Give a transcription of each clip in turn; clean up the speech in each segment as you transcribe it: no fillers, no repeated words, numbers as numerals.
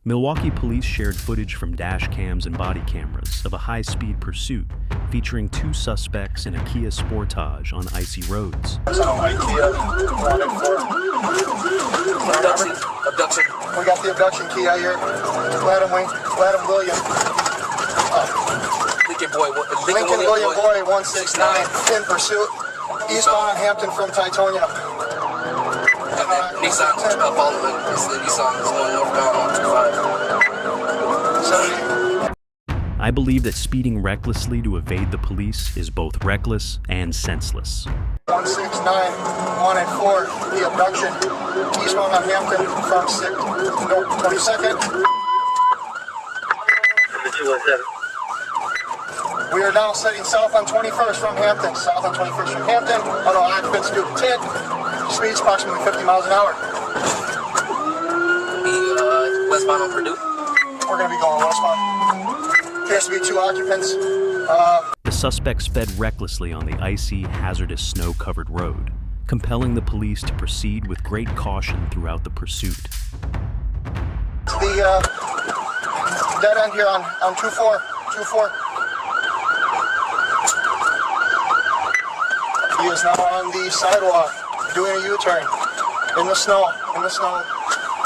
Milwaukee police shared footage from dash cams and body cameras of a high-speed pursuit featuring two suspects in a Kia Sportage on icy roads. Abduction. We got the abduction Kia here. Gladden William. Lincoln William Boy 169 in pursuit. Eastbound on Hampton from Titonia. Nissan, following Nissan is going northbound on 25. I believe that speeding recklessly to evade the police is both reckless and senseless. 169, 184, the abduction. Eastbound on Hampton from 22nd. 217. We are now setting south on 21st from Hampton. South on 21st from Hampton. Auto occupants due to tint. Speeds approximately 50 miles an hour. Westbound on Purdue. We're going to be going westbound. Appears to be two occupants. The suspect sped recklessly on the icy, hazardous, snow-covered road, compelling the police to proceed with great caution throughout the pursuit. The dead end here on 24. He is now on the sidewalk, doing a U-turn in the snow.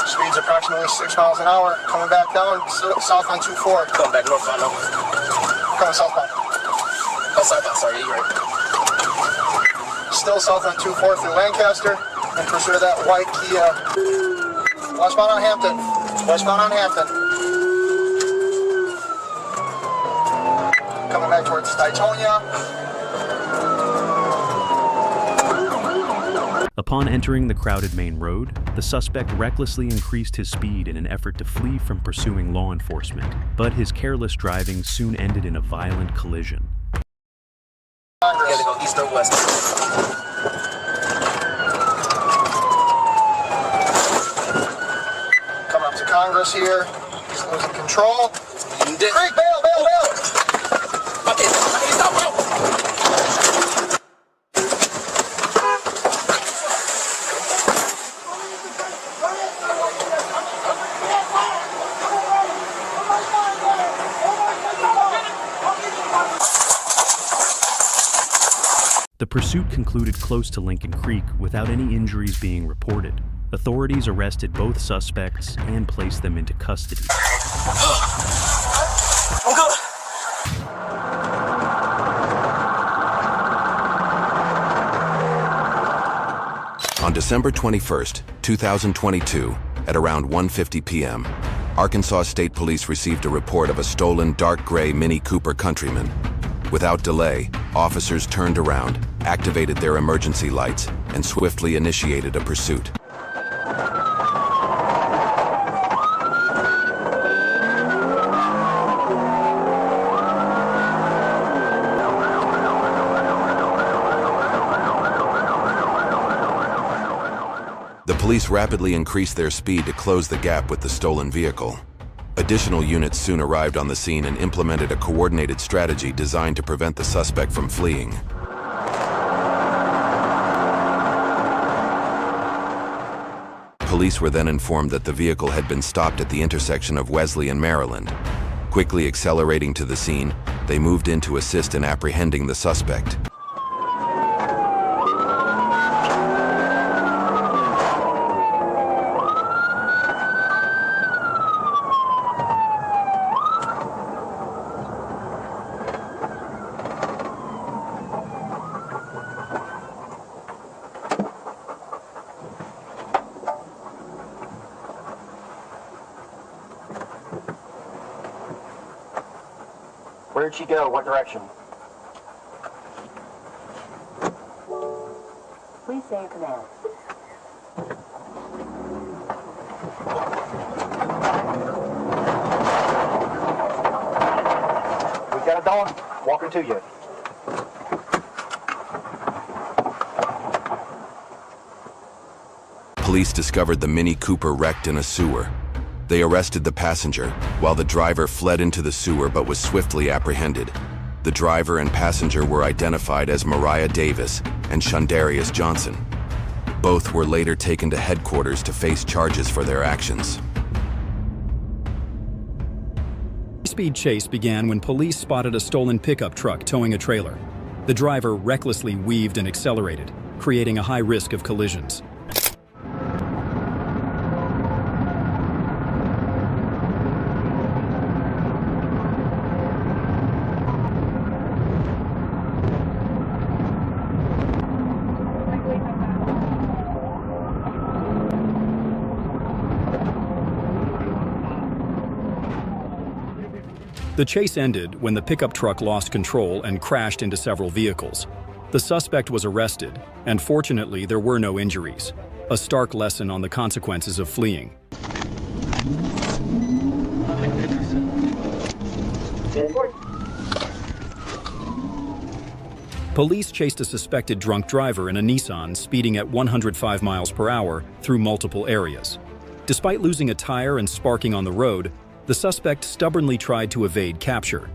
Speeds approximately 6 miles an hour. Coming back down south on 24. Coming back northbound now. Coming southbound. Oh, southbound, sorry, you're right. Still south on 24 through Lancaster in pursuit of that white Kia. Westbound on Hampton. Coming back towards Titonia. Upon entering the crowded main road, the suspect recklessly increased his speed in an effort to flee from pursuing law enforcement, but his careless driving soon ended in a violent collision. You gotta go east or west. Coming up to Congress here. He's losing control. Creek, bail! Okay, stop, bro! The pursuit concluded close to Lincoln Creek without any injuries being reported. Authorities arrested both suspects and placed them into custody. I'm good. On December 21st, 2022, at around 1:50 p.m., Arkansas State Police received a report of a stolen dark gray Mini Cooper Countryman. Without delay, officers turned around, activated their emergency lights, and swiftly initiated a pursuit. The police rapidly increased their speed to close the gap with the stolen vehicle. Additional units soon arrived on the scene and implemented a coordinated strategy designed to prevent the suspect from fleeing. Police were then informed that the vehicle had been stopped at the intersection of Wesley and Maryland. Quickly accelerating to the scene, they moved in to assist in apprehending the suspect. Where'd she go? What direction? Please say your command. We got a dog walking to you. Police discovered the Mini Cooper wrecked in a sewer. They arrested the passenger, while the driver fled into the sewer but was swiftly apprehended. The driver and passenger were identified as Mariah Davis and Shundarius Johnson. Both were later taken to headquarters to face charges for their actions. high-speed chase began when police spotted a stolen pickup truck towing a trailer. The driver recklessly weaved and accelerated, creating a high risk of collisions. The chase ended when the pickup truck lost control and crashed into several vehicles. The suspect was arrested, and fortunately there were no injuries. A stark lesson on the consequences of fleeing. Police chased a suspected drunk driver in a Nissan speeding at 105 miles per hour through multiple areas. Despite losing a tire and sparking on the road, the suspect stubbornly tried to evade capture.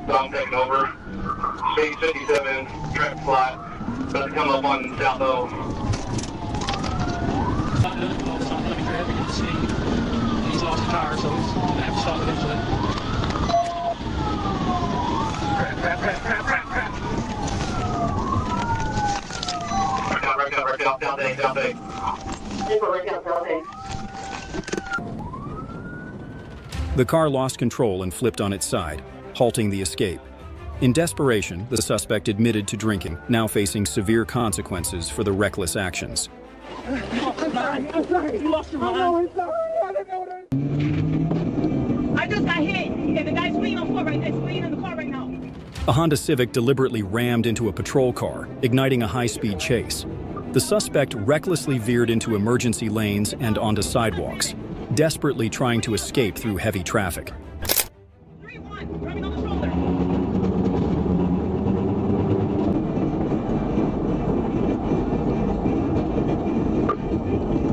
I'm taking over. Speed 57, track flat. About to come up on South O. He's lost a tire, so he's going to have to stop eventually. Crap. Right down day. The car lost control and flipped on its side, halting the escape. In desperation, the suspect admitted to drinking, now facing severe consequences for the reckless actions. I'm sorry. You lost your mind. I'm sorry. I didn't know what I just got hit. And the guy's fleeing on foot right there. He's fleeing in the car right now. A Honda Civic deliberately rammed into a patrol car, igniting a high-speed chase. The suspect recklessly veered into emergency lanes and onto sidewalks, desperately trying to escape through heavy traffic. 3-1, grabbing on the shoulder.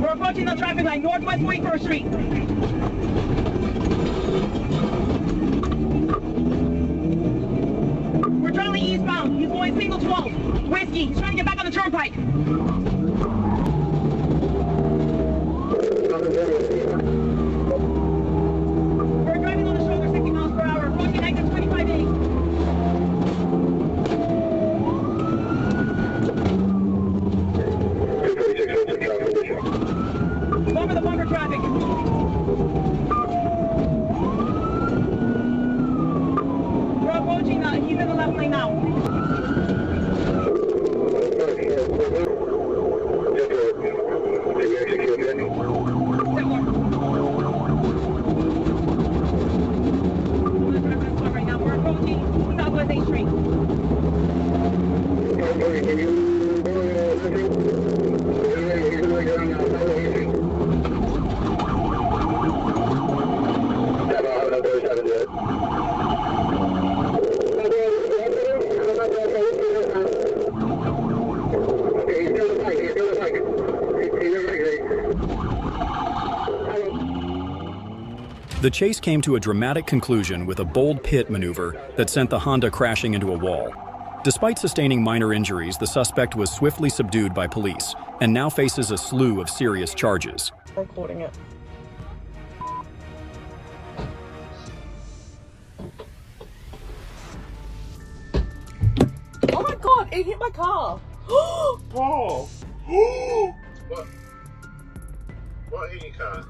We're approaching the traffic light, northwest 41st Street. We're traveling eastbound. He's going single 12. Whiskey. He's trying to get back on the turnpike. We're driving on the shoulder 60 miles per hour, approaching exit 25A. Bumper the bumper traffic. We're approaching, he's in the left lane now. Right now, we're approaching Southwest 8th Street. The chase came to a dramatic conclusion with a bold pit maneuver that sent the Honda crashing into a wall. Despite sustaining minor injuries, the suspect was swiftly subdued by police and now faces a slew of serious charges. Recording it. Oh my god, it hit my car. Paul! What? What hit your car?